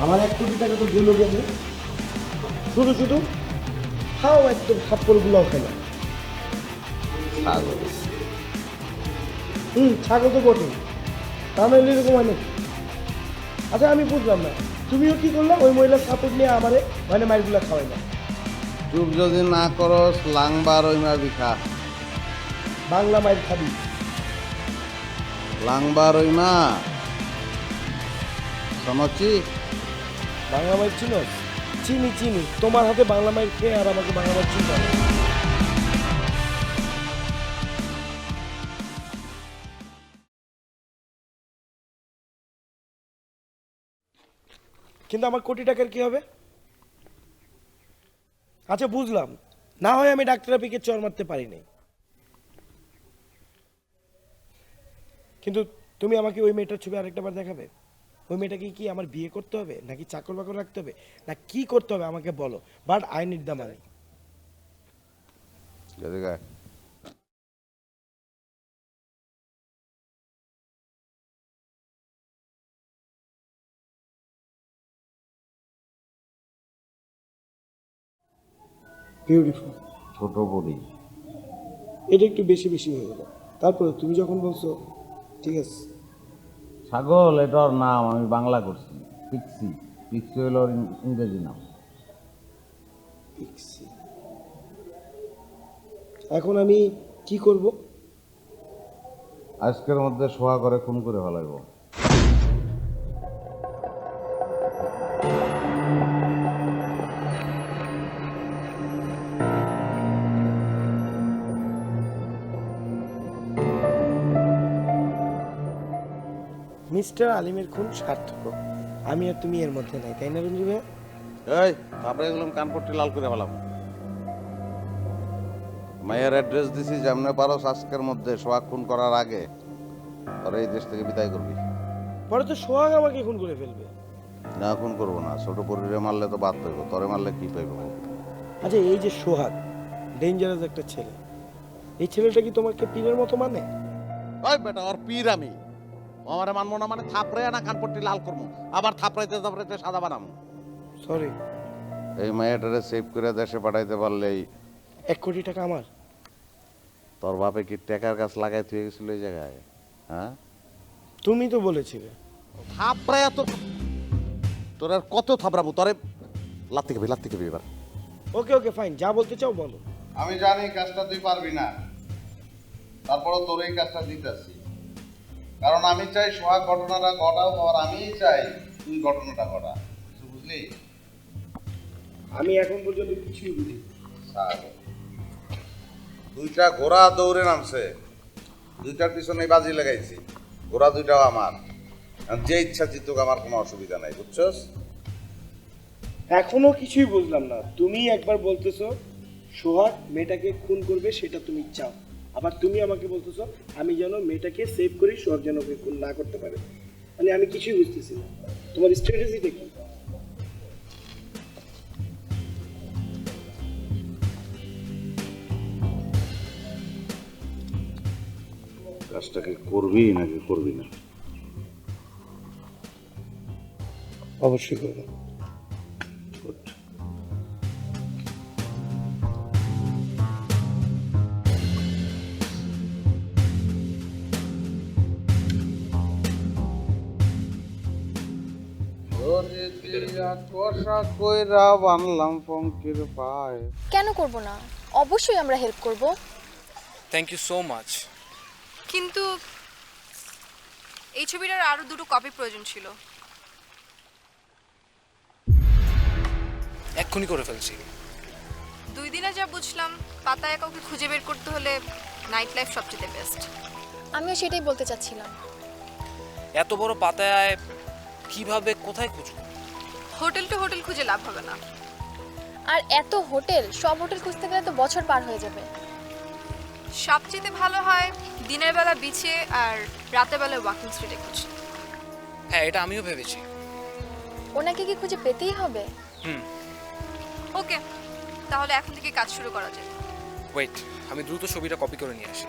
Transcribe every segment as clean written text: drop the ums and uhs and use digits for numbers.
আমার 1 কোটি টাকা তো গেল গেলে, শুধু শুধু খাও একদম থাপ্পড়গুলোও খেলা। ছাগল। ছাগল তো বটে, তা নাহলে এরকম হয় নাকি? আচ্ছা আমি বুঝলাম না, তুমিও কি করলা ওই মহিলার সাপোর্ট নিয়ে আমারে মানে মাইরগুলা খাওয়াই না? চুপ যদি না করস লাংবার ওই মারবি খা। বাংলা মাইর খাবি? লাংবার ওই মা সমচি। বাংলা মাইর চিনো? চিনি চিনি, তোমার হাতে বাংলা মাইর খেয়ে আর আমাকে বাংলা মাইর চিনতে হবে। কিন্তু আমার কোটি টাকার কি হবে? আচ্ছা বুঝলাম, না হয় আমি ডাক্তার পিকে চর মারতে পারি নাই, কিন্তু তুমি আমাকে ওই মেয়েটার ছবি আরেকটা বার দেখাবে? ওই মেয়েটাকে কি আমার বিয়ে করতে হবে, নাকি চাকর বাকর রাখতে হবে, না কি করতে হবে আমাকে বলো, but I need the money. এদিকে বিউটিফুল। ছোট বড়ি। এটা একটু বেশি বেশি হয়ে গেল, তারপরে তুমি যখন বলছো ঠিক আছে। ছাগল এটার নাম, আমি বাংলা করছি। পিক্সি। পিক্সি হলো ওর ইংরেজি নাম। পিক্সি। এখন আমি কি করব? আজকের মধ্যে সোয়া করে খুন করে ফেলাইব। মিস্টার আলিমের খুন সার্থক, আমি আর তুমি এর মধ্যে নাই, তাই না রঞ্জু ভাই? এই তারপরে এগুলো কানপট্টি লাল করে ফেলাম। মায়ের অ্যাড্রেস দিছি, যেমনে পারো আজকের মধ্যে সোহাগ খুন করার আগে আর এই দেশ থেকে বিদায় করবি। পরে তো সোহাগ আমাকে খুন করে ফেলবে। না খুন করবো না, ছোট পরিরে মারলে তো বাদ পাইব, তরে মারলে কি পাইব? আচ্ছা এই যে সোহাগ, ডেঞ্জারাস একটা ছেলে, এই ছেলেটা কি তোমাকে পীরের মতো মানে? ওই বেটা ওর পীর আমি, ও আমারে মানবো না মানে থাপড়ে না কানপট্টি লাল করবো, আবার থাপড়াইতে থাপড়াইতে সাদা বানাবো। সরি। এই মায়াটারে সেভ করে দেশে পাঠাইতে পারলেই 1 কোটি টাকা আমার। তোর বাপে কি টাকার গাছ লাগাই তুই গেছিল এই জায়গায়? হ্যাঁ তুমি তো বলেছিলে। থাপড়াইয়া তো তোর আর কত থাপড়াবো তোরে। লাত্তি খাবি এবার। ওকে ওকে ফাইন, যা বলতে চাও বলো। আমি জানি কাজটা তুই পারবি না, তারপরও তোর এই কাজটা দিতেছি, কারণ আমি চাই সোহাগ ঘটনাটা ঘটাও, আর আমিই চাই তুই ঘটনাটা ঘটা। কিছু বুঝলি? আমি এখন পর্যন্ত কিছুই বুঝি। দুইটা ঘোড়া দৌড়ে নামছে, দুইটার পিছনে বাজি লাগাইছি, ঘোড়া দুইটাও আমার, যে ইচ্ছা জিতুক, আমার কোনো অসুবিধা নাই, বুঝছস? এখনো কিছুই বুঝলাম না, তুমি একবার বলতেছো সোহাগ মেয়েটাকে খুন করবে সেটা তুমি চাও, আবার তুমি আমাকে বলতেছো আমি যেন মেয়েটাকে সেভ করি, সোহাগ যেন ওকে খুন না করতে পারে। মানে আমি কিছুই বুঝতেছি না, তোমার স্ট্র্যাটেজিটা কি? কাজটাকে করবি নাকি করবি না? অবশ্যই করবো। কইরা বানলাম পঙ্কির পায়। কেন করব না, অবশ্যই আমরা হেল্প করব। Thank you so much. কিন্তু এই ছবিটার আরো 2টো কপি প্রয়োজন ছিল। এক্ষুনি করে ফেলছি। 2 দিনে যা বুঝলাম, পাতায় কাউকে খুঁজে বের করতে হলে নাইট লাইফ সবচেয়ে বেস্ট। আমিও সেটাই বলতে চাচ্ছিলাম। এত বড় পাতায় কিভাবে কোথায় খুঁজব? হোটেল টু হোটেল খুঁজে লাভ হবে না। আর এত হোটেল, সব হোটেল খুঁজতে গেলে তো বছর পার হয়ে যাবে। সবচেয়ে ভালো হয় দিনের বেলা বিচে আর রাতের বেলা ওয়াকিং স্ট্রিটে খুঁজে। হ্যাঁ, এটা আমিও ভেবেছি। ওনাকে কি খুঁজে পেতেই হবে? ওকে, তাহলে এখন থেকে কাজ শুরু করা যায়। ওয়েট, আমি দ্রুত ছবিটা কপি করে নিয়ে আসি।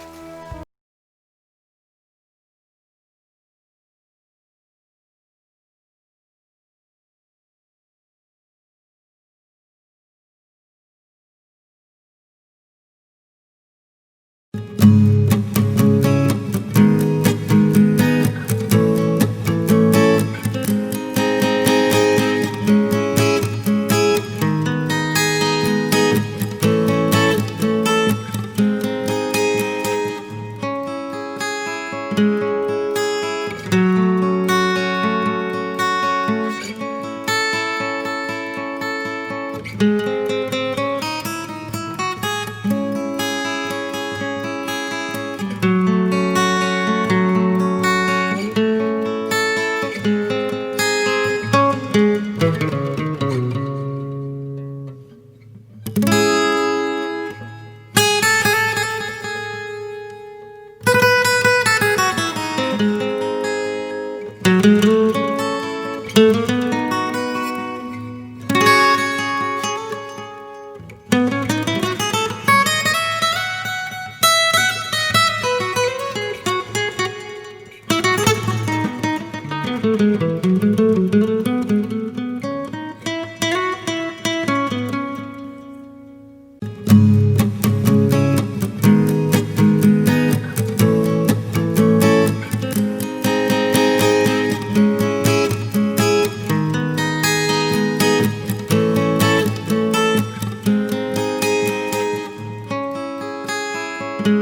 কিন্তু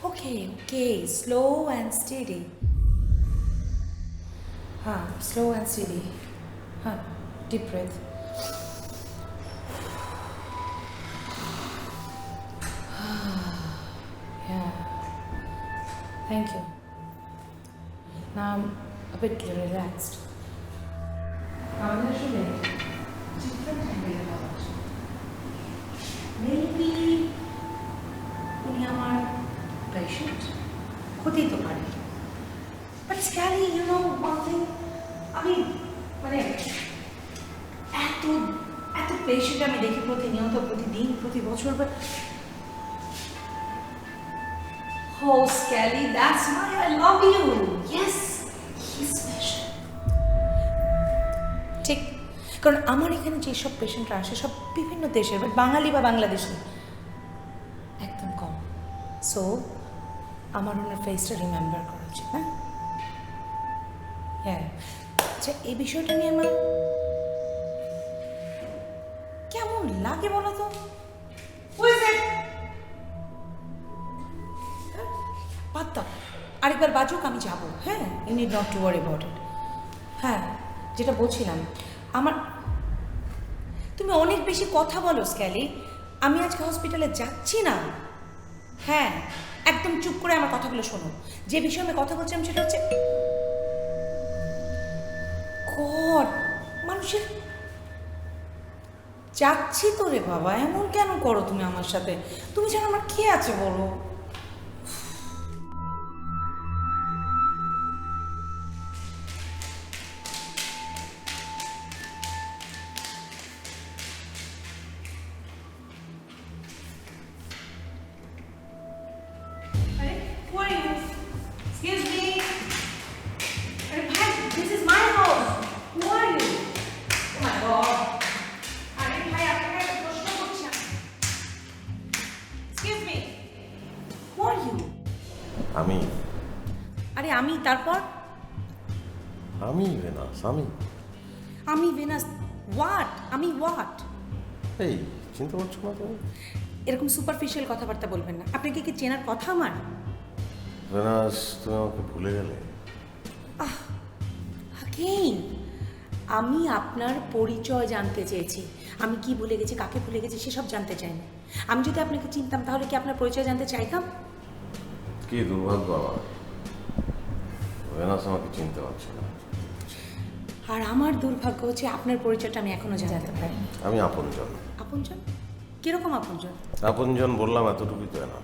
ওকে স্লো অ্যান্ড স্টেডি। হ্যাঁ, স্লো অ্যান্ড স্টেডি। হ্যাঁ, deep breadth. Yeah, thank you. Now I'm a bit relaxed. আমি আসলে different angle ভাবছি। Maybe উনি আমার পেশেন্ট হতেই তো পারে, but scary you know one thing, আমি মানে এত এত পেশেন্ট আমি দেখি প্রতিনিয়ত, প্রতিদিন, প্রতি বছর, but oh Skelly, that's why I love you. Yes, he's special. ঠিক, কারণ আমার এখানে যেসব পেশেন্টরা আসে সব বিভিন্ন দেশের, বাট বাঙালি বা বাংলাদেশি একদম কম। সো আমার ওনার ফেসটা রিমেম্বার করা উচিত, না? হ্যাঁ, আচ্ছা, এই বিষয়টা নিয়ে আমার কেমন লাগে বলো তো? বাদ দাও, আরেকবার বাজুক, আমি যাবো। হ্যাঁ, you need not to worry about it. হ্যাঁ, যেটা বলছিলাম, আমার তুমি অনেক বেশি কথা বলো স্ক্যালি। আমি আজকে হসপিটালে যাচ্ছি না। হ্যাঁ, একদম চুপ করে আমার কথাগুলো শোনো। যে বিষয়ে আমি কথা বলছিলাম সেটা হচ্ছে গড, মানুষের যাচ্ছি তো রে বাবা, এমন কেন করো তুমি আমার সাথে? তুমি যেন আমার খেয়ে আছে বলো। আমি আরে আমি, তারপর আমি ভেনাস, আমি ভেনাস। হোয়াট? আমি হোয়াট? এই চিন্তা করছো না তুমি? এরকম সুপারফিশিয়াল কথাবার্তা বলবেন না। আপনাকে কি চেনার কথা আমার? ভেনাস, তুমি আমাকে ভুলে গেলে? আগেইন, আমি আপনার পরিচয় জানতে চেয়েছি। আমি কি ভুলে গেছি, কাকে ভুলে গেছি সেসব জানতে চাইনি। আমি যদি আপনাকে চিনতাম তাহলে কি আপনার পরিচয় জানতে চাইতাম? কি দুর্ভাগ্য আমার, ভেনাস আমাকে চিনতে পারছে না। আর আমার দুর্ভাগ্য হচ্ছে আপনার পরিচয়টা আমি এখনো জানতে পারিনি। আমি আপনজন। আপনজন? কিরকম আপনজন? আপনজন বললাম, এতটুকুই তো না।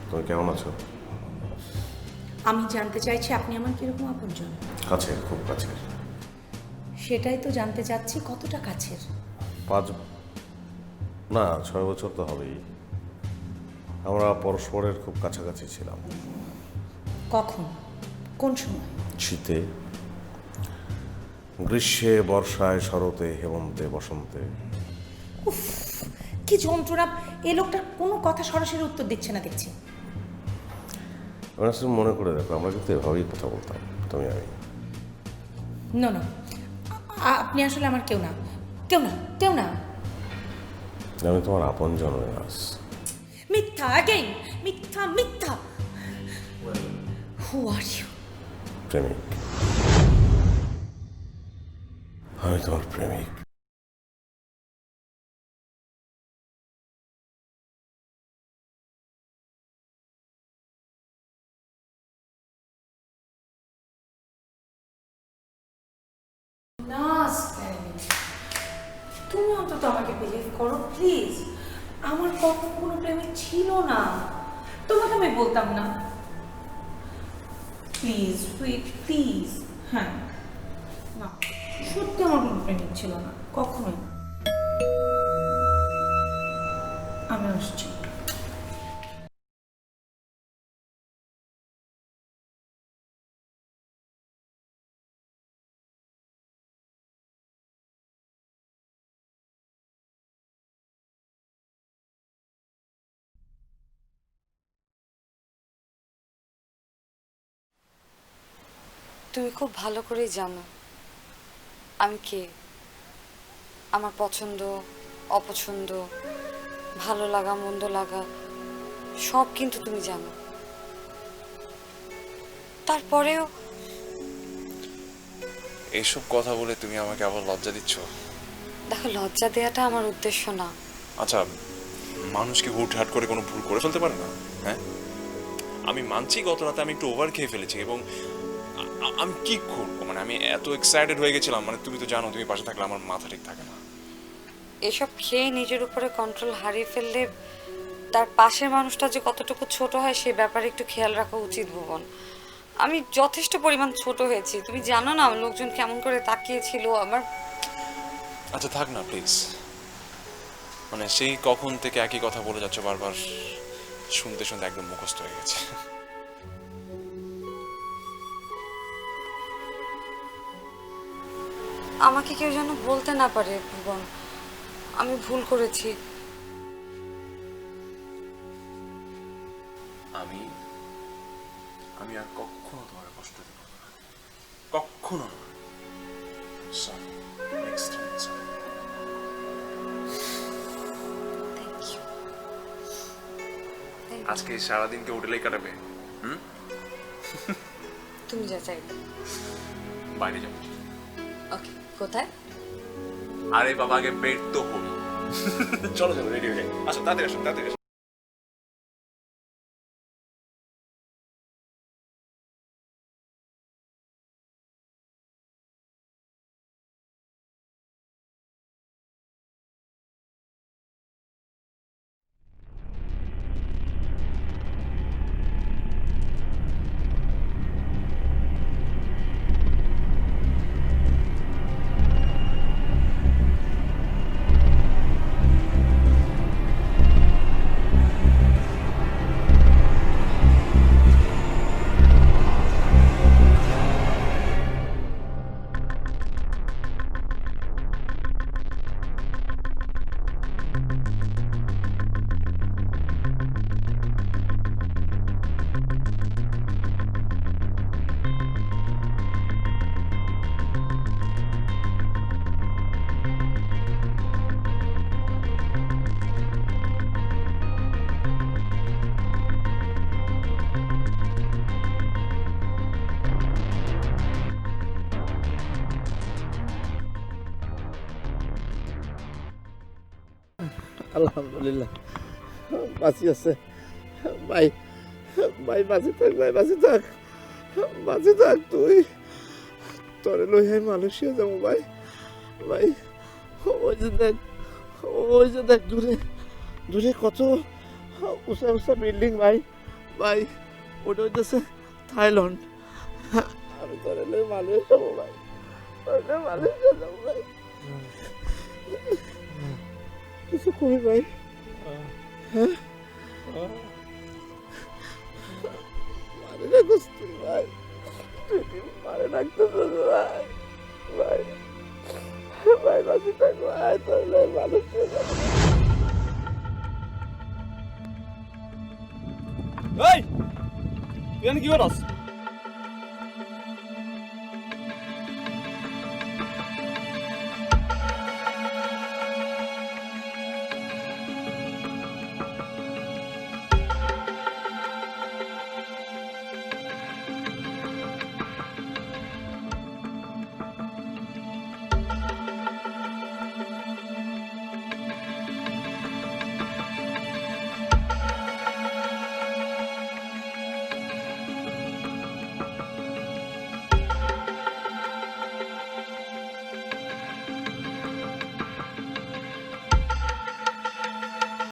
তুমি কেমন আছো? আমি জানতে চাইছি আপনি আমার কিরকম আপনজন। কাছের, খুব কাছের। সেটাই তো জানতে চাচ্ছি, কতটা কাছের? 6 বছর তো হবেই। আমরা পরস্পরের খুব কাছাকাছি ছিলাম। কখন, কোন সময়? শীতে, গ্রীষ্মে, বর্ষায়, শরতে, হেমন্তে, বসন্তে। উফ, কি যন্ত্রণা! এই লোকটার কোনো কথা সরাসরি উত্তর দিচ্ছে না দেখছি। মনে করে দেখো, আমরা কিন্তু এভাবেই কথা বলতাম, তুমি আমি। না না, আপনি আসলে আমার কেউ না, কেউ না, কেউ না। আমি তোমার আপনজন ভেনাস। মিথ্যা, অ্যাগেইন মিথ্যা, মিথ্যা। হু আর ইউ? প্রেমিক। আমি তোমার প্রেমিক। না স্প্যানি, তুমি অন্তত আমাকে বিলিভ করো প্লিজ। আমার কখনো কোনো প্রেমিক ছিল না, তোমাকে আমি বলতাম না। Please sweet, please. হ্যাঁ, না, সত্যি আমার কোনো প্রেমিক ছিল না, কখনোই না। আসছি। তুমি খুব ভালো করেই জানো আমি কে, আমার পছন্দ অপছন্দ, ভালো লাগা মন্দ লাগা সব কিন্তু তুমি জানো। তারপরেও এইসব কথা বলে তুমি আমাকে আবার লজ্জা দিচ্ছ। দেখো, লজ্জা দেওয়াটা আমার উদ্দেশ্য না। আচ্ছা, মানুষ কি হুটহাট করে কোনো ভুল করে ফেলতে পারে না? হ্যাঁ, আমি মানছি গত রাতে আমি একটু ওভার খেয়ে ফেলেছি এবং আমি কি করবো, মানে আমি এত এক্সাইটেড হয়ে গেছিলাম, মানে তুমি তো জানো তুমি পাশে থাকলে আমার মাথা ঠিক থাকে না। এসব খেয়ে নিজের উপরে কন্ট্রোল হারিয়ে ফেললে তার পাশের মানুষটা যে কতটুকু ছোট হয় সে ব্যাপারে একটু খেয়াল রাখা উচিত ভুবন। আমি যথেষ্ট পরিমাণ ছোট হয়েছি, তুমি জানো না লোকজন কেমন করে তাকিয়েছিল আমার। আচ্ছা থাক না প্লিজ, মানে সেই কখন থেকে একই কথা বলে যাচ্ছ বারবার, শুনতে শুনতে একদম মুখস্থ হয়ে গেছে। আমাকে কেউ যেন বলতে না পারে ভুবন আমি ভুল করেছি। আমি আমি আর কখনো তোমার কষ্ট দেব না, কখনো না। Sorry, next time, sorry. আজকে সারাদিন কে হোটেলেই কাটাবে? তুমি যা চাইবে। বাইরে যাবো। ওকে, কোথায়? আরে বাবা, আগে বেড তো হল। চলো চলো, রেডি হয়ে যাই। আসো তাড়াতাড়ি, আসো তাড়াতাড়ি আসো। আলহামদুলিল্লাহ বাঁচি আছে ভাই, ভাই বাঁচি থাক, ভাই বাঁচি থাক, বাঁচি থাক। তুই তোরে লই হাই মালয়েশিয়া যাবো ভাই। ভাই ওই যে দেখ, ওই যে দেখ দূরে দূরে কত উঁচা উঁচা বিল্ডিং ভাই। ভাই ওটা হইতেছে থাইল্যান্ড। আমি তোরে লই মালয়েশিয়া যাবো ভাই, তোরে মালয়েশিয়া যাবো ভাই। কিছু কই ভাই? হ্যাঁ মারে রাখস তুই ভাই, তুই মারে রাখতেছ ভাই। ভাই ভাই বাঁচি থাক ভাই, তাহলে মানুষ এই তুই কি করস?